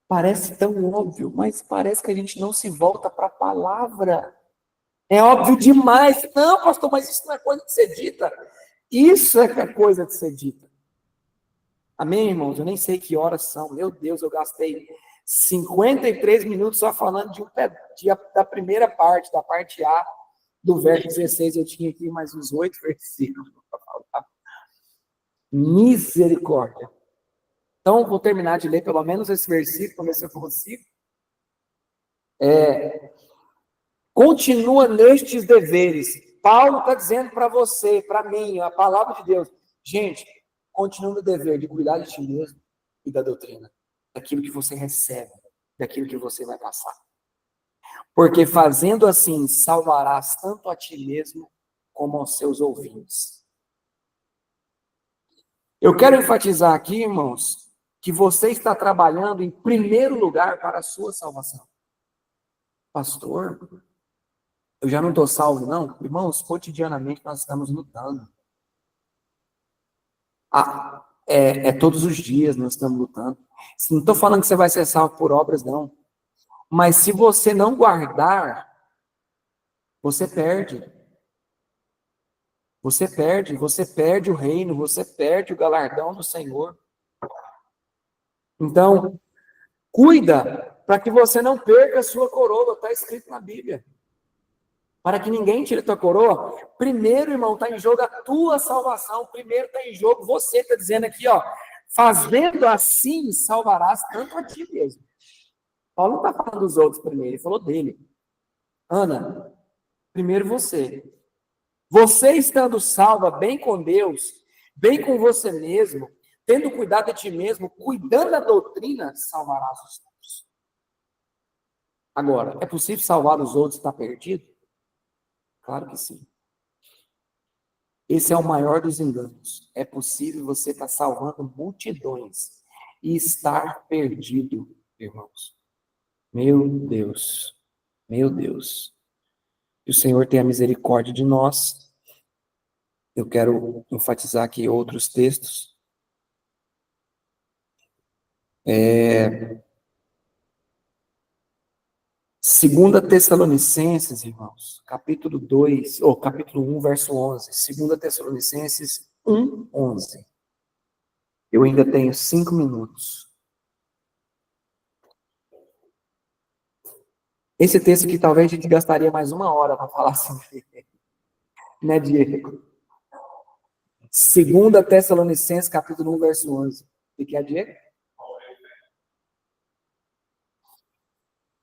Parece tão óbvio, mas parece que a gente não se volta para a palavra. É óbvio demais. Não, pastor, mas isso não é coisa de ser dita. Isso é que é coisa de ser dita. Amém, irmãos? Eu nem sei que horas são. Meu Deus, eu gastei 53 minutos só falando da primeira parte, da parte A, do verso 16. Eu tinha aqui mais uns 8 versículos para falar. Misericórdia. Então, vou terminar de ler pelo menos esse versículo, para ver se eu consigo. Continua nestes deveres. Paulo está dizendo para você, para mim, a palavra de Deus. Gente, continua no dever de cuidar de ti mesmo e da doutrina. Daquilo que você recebe, daquilo que você vai passar. Porque fazendo assim, salvarás tanto a ti mesmo como aos seus ouvintes. Eu quero enfatizar aqui, irmãos, que você está trabalhando em primeiro lugar para a sua salvação. Pastor, eu já não estou salvo, não? Irmãos, cotidianamente nós estamos lutando. Todos os dias nós estamos lutando. Não estou falando que você vai ser salvo por obras, não. Mas se você não guardar, você perde. Você perde o reino, você perde o galardão do Senhor. Então, cuida para que você não perca a sua coroa, está escrito na Bíblia. Para que ninguém tire a tua coroa, primeiro, irmão, está em jogo a tua salvação, primeiro está em jogo, você está dizendo aqui, fazendo assim, salvarás tanto a ti mesmo. Paulo não está falando dos outros primeiro, ele falou dele. Ana, primeiro você. Você estando salva, bem com Deus, bem com você mesmo, tendo cuidado de ti mesmo, cuidando da doutrina, salvarás os outros. Agora, é possível salvar os outros e estar perdido? Claro que sim. Esse é o maior dos enganos. É possível você estar salvando multidões e estar perdido, irmãos. Meu Deus. Meu Deus. Que o Senhor tenha misericórdia de nós. eu quero enfatizar aqui outros textos. Segunda Tessalonicenses, irmãos, capítulo 2, ou capítulo 1, verso 11. Segunda Tessalonicenses 1, 11. Eu ainda tenho 5 minutos. Esse texto aqui talvez a gente gastaria mais 1 hora para falar sobre ele. Né, Diego? Segunda Tessalonicenses, capítulo 1, verso 11. O que é, Diego?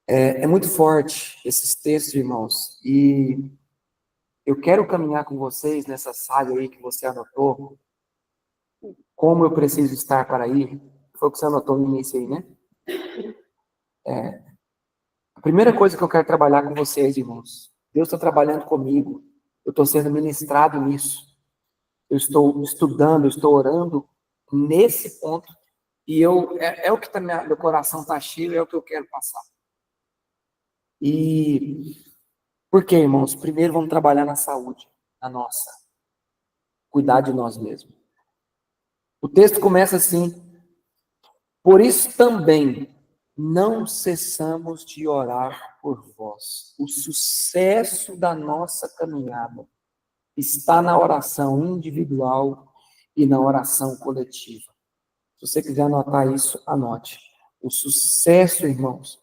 É muito forte esses textos, irmãos, e eu quero caminhar com vocês nessa saga aí que você anotou, como eu preciso estar para ir. Foi o que você anotou no início aí, né? A primeira coisa que eu quero trabalhar com vocês, irmãos, Deus está trabalhando comigo, eu estou sendo ministrado nisso, eu estou estudando, eu estou orando nesse ponto, e é o que tá meu coração está cheio, é o que eu quero passar. E por quê, irmãos? Primeiro vamos trabalhar na saúde, na nossa, cuidar de nós mesmos. O texto começa assim: por isso também não cessamos de orar por vós. O sucesso da nossa caminhada está na oração individual e na oração coletiva. Se você quiser anotar isso, anote. O sucesso, irmãos,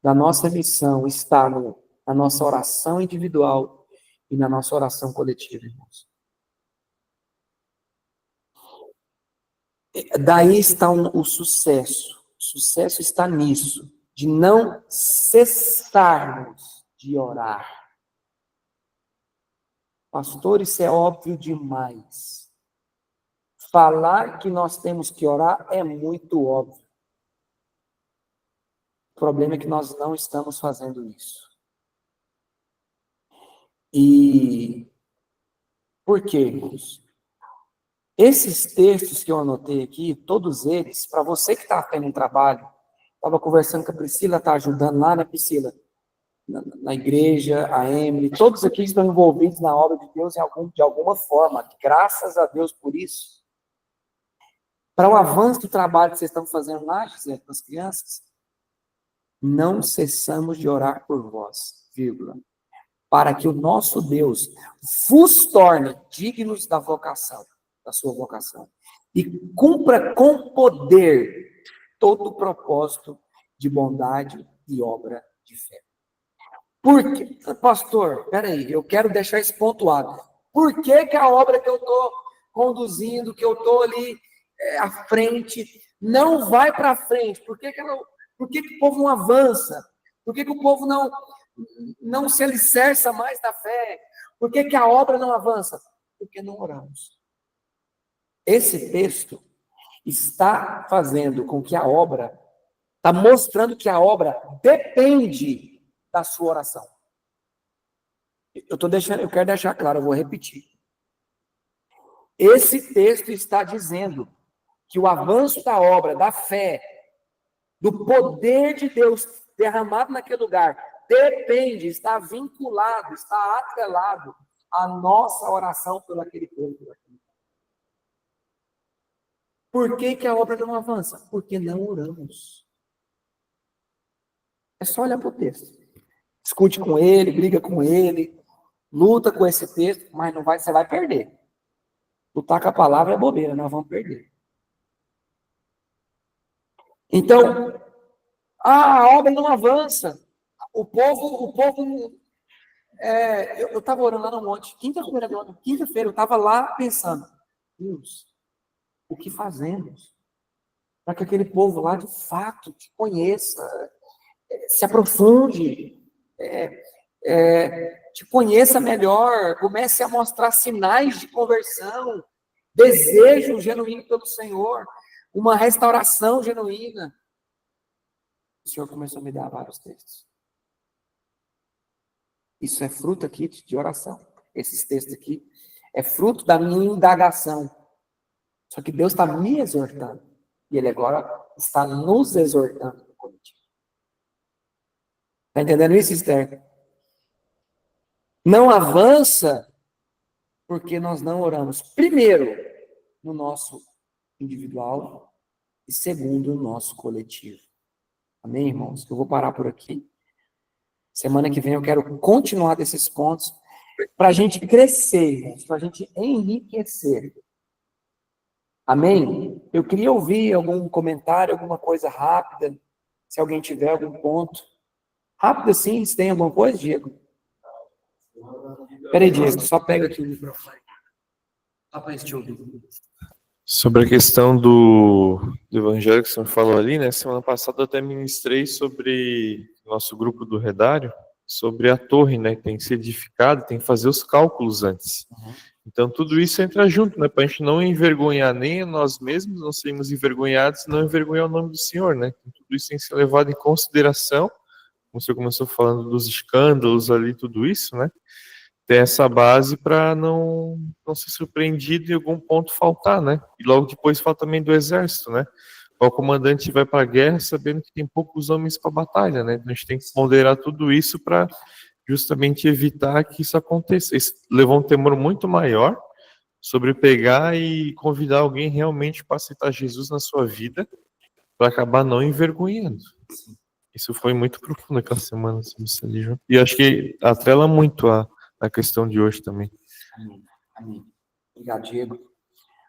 da nossa missão está na nossa oração individual e na nossa oração coletiva, irmãos. Daí está o sucesso. O sucesso está nisso, de não cessarmos de orar. Pastor, isso é óbvio demais. Falar que nós temos que orar é muito óbvio. O problema é que nós não estamos fazendo isso. E por quê, irmãos? Esses textos que eu anotei aqui, todos eles, para você que está tendo um trabalho, estava conversando com a Priscila, está ajudando lá, né, Priscila? Na igreja, a Emily, todos aqui estão envolvidos na obra de Deus de alguma forma, graças a Deus por isso. Para o avanço do trabalho que vocês estão fazendo lá, Gisele, com as crianças, não cessamos de orar por vós, vírgula, para que o nosso Deus vos torne dignos da vocação, da sua vocação, e cumpra com poder todo o propósito de bondade e obra de fé. Por quê? Pastor, peraí, eu quero deixar isso pontuado. Por que a obra que eu estou conduzindo, que eu estou ali à frente, não vai para frente? Por que o povo não avança? Por que o povo não se alicerça mais na fé? Por que a obra não avança? Porque não oramos. Esse texto está fazendo com que a obra, está mostrando que a obra depende da sua oração. Eu quero deixar claro, eu vou repetir. Esse texto está dizendo que o avanço da obra, da fé, do poder de Deus derramado naquele lugar, depende, está vinculado, está atrelado à nossa oração por aquele povo. Por que a obra não avança? Porque não oramos. É só olhar para o texto. Discute com ele, briga com ele, luta com esse texto, mas não vai, você vai perder. Lutar com a palavra é bobeira, nós vamos perder. Então, a obra não avança. O povo eu estava orando lá no monte, quinta-feira eu estava lá pensando, Deus, o que fazemos para que aquele povo lá de fato te conheça, se aprofunde, te conheça melhor, comece a mostrar sinais de conversão, desejo genuíno pelo Senhor, uma restauração genuína. O Senhor começou a me dar vários textos. Isso é fruto aqui de oração. Esses textos aqui é fruto da minha indagação. Só que Deus está me exortando. E Ele agora está nos exortando no coletivo. Está entendendo isso, Esther? Não avança porque nós não oramos, primeiro, no nosso individual e segundo, no nosso coletivo. Amém, irmãos? Eu vou parar por aqui. Semana que vem eu quero continuar desses pontos para a gente crescer, para a gente enriquecer. Amém? Eu queria ouvir algum comentário, alguma coisa rápida, se alguém tiver algum ponto. Rápido assim, se tem alguma coisa, Diego? Peraí, Diego, só pega aqui o microfone. Só para te ouvir. Sobre a questão do evangelho que você me falou ali, né? Semana passada eu até ministrei sobre nosso grupo do Redário, sobre a torre, né? Que tem que ser edificada, tem que fazer os cálculos antes. Então tudo isso entra junto, né? Para a gente não envergonhar nem a nós mesmos, não sermos envergonhados, não envergonhar o nome do Senhor, né? Então, tudo isso tem que ser levado em consideração, como você começou falando dos escândalos ali, tudo isso, né? Ter essa base para não ser surpreendido em algum ponto faltar, né? E logo depois fala também do exército, né? O comandante vai para a guerra sabendo que tem poucos homens para a batalha, né? Então a gente tem que ponderar tudo isso para justamente evitar que isso aconteça. Isso levou um temor muito maior sobre pegar e convidar alguém realmente para aceitar Jesus na sua vida, para acabar não envergonhando. Isso foi muito profundo aquela semana. E acho que atrela muito a questão de hoje também. Amém. Amém. Obrigado, Diego.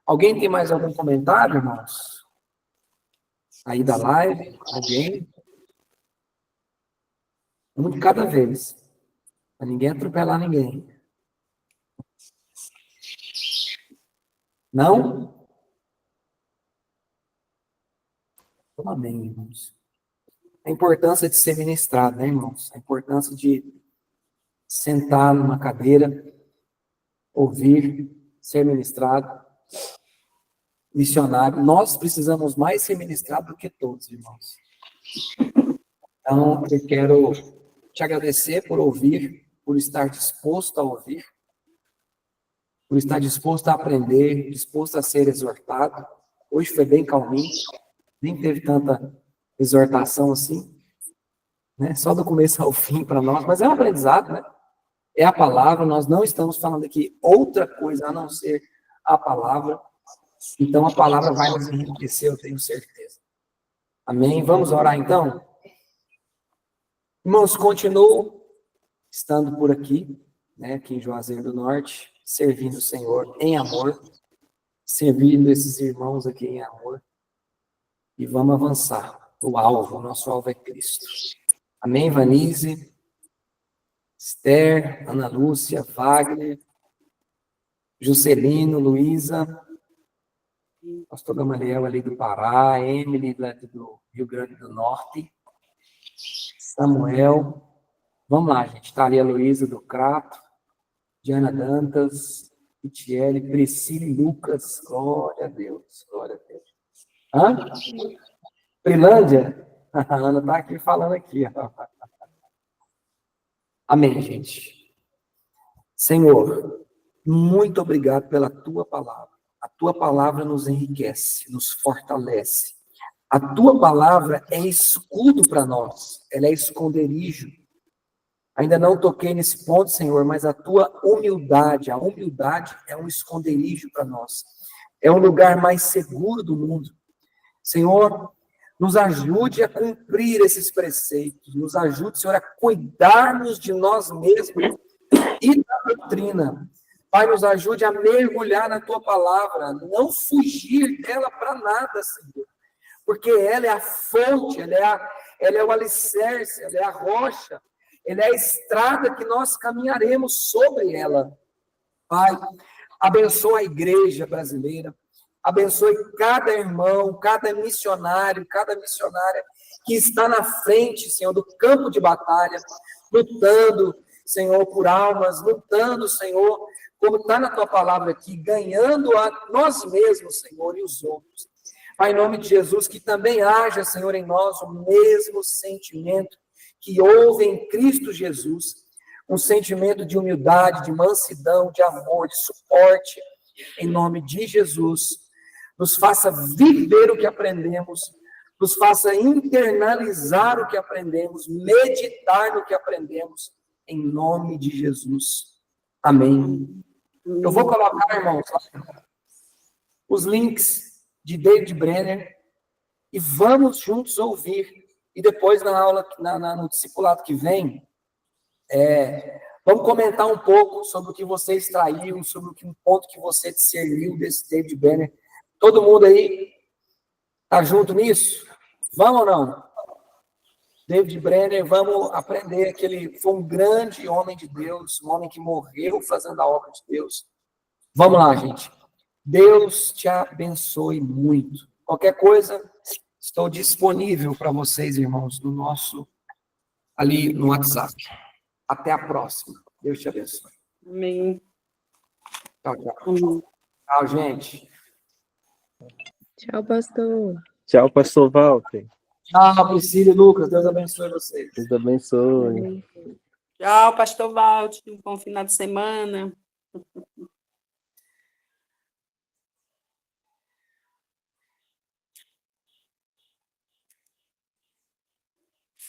Alguém tem mais algum comentário, irmãos? Aí da live? Alguém? Um de cada vez. Para ninguém atropelar ninguém. Não? Amém, irmãos. A importância de ser ministrado, né, irmãos? A importância de sentar numa cadeira, ouvir, ser ministrado, missionário. Nós precisamos mais ser ministrados do que todos, irmãos. Então, eu quero te agradecer por ouvir, por estar disposto a ouvir, por estar disposto a aprender, disposto a ser exortado. Hoje foi bem calminho, nem teve tanta exortação assim, né? Só do começo ao fim para nós, mas é um aprendizado, né? É a palavra, nós não estamos falando aqui outra coisa a não ser a palavra. Então, a palavra vai nos enriquecer, eu tenho certeza. Amém? Vamos orar, então? Irmãos, continuo estando por aqui, né, aqui em Juazeiro do Norte, servindo o Senhor em amor, servindo esses irmãos aqui em amor. E vamos avançar. O nosso alvo é Cristo. Amém, Vanise? Esther, Ana Lúcia, Wagner, Juscelino, Luísa, pastor Gamaliel ali do Pará, Emily lá do Rio Grande do Norte, Samuel, vamos lá, gente, está ali a Luísa do Crato, Diana Dantas, Itiele, Priscila e Lucas, glória a Deus, glória a Deus. Hã? Prilândia? A Ana está aqui falando aqui, ó. Amém, gente. Senhor, muito obrigado pela tua palavra. A tua palavra nos enriquece, nos fortalece. A tua palavra é escudo para nós, ela é esconderijo. Ainda não toquei nesse ponto, Senhor, mas a tua humildade, a humildade é um esconderijo para nós. É o lugar mais seguro do mundo. Senhor, nos ajude a cumprir esses preceitos, nos ajude, Senhor, a cuidarmos de nós mesmos e da doutrina. Pai, nos ajude a mergulhar na tua palavra, não fugir dela para nada, Senhor, porque ela é a fonte, ela é o alicerce, ela é a rocha, ela é a estrada que nós caminharemos sobre ela. Pai, abençoa a igreja brasileira, abençoe cada irmão, cada missionário, cada missionária que está na frente, Senhor, do campo de batalha, lutando, Senhor, por almas, lutando, Senhor, como está na tua palavra aqui, ganhando a nós mesmos, Senhor, e os outros. Pai, em nome de Jesus, que também haja, Senhor, em nós o mesmo sentimento que houve em Cristo Jesus, um sentimento de humildade, de mansidão, de amor, de suporte, em nome de Jesus. Nos faça viver o que aprendemos, nos faça internalizar o que aprendemos, meditar no que aprendemos, em nome de Jesus. Amém Eu vou colocar, irmãos, os links de David Brenner e vamos juntos ouvir. E depois, na aula, no discipulado que vem, vamos comentar um pouco sobre o que você extraiu, sobre um ponto que você discerniu desse David Brenner. Todo mundo aí tá junto nisso? Vamos ou não? David Brenner, vamos aprender que ele foi um grande homem de Deus, um homem que morreu fazendo a obra de Deus. Vamos lá, gente. Deus te abençoe muito. Qualquer coisa, estou disponível para vocês, irmãos, ali no WhatsApp. Até a próxima. Deus te abençoe. Amém. Tchau, tchau. Amém. Tchau, gente. Tchau, pastor. Tchau, pastor Walter. Tchau, Priscila e Lucas. Deus abençoe vocês. Deus abençoe. Tchau, pastor Valde. Um bom final de semana.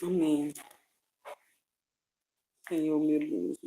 Amém. Senhor, meu Deus.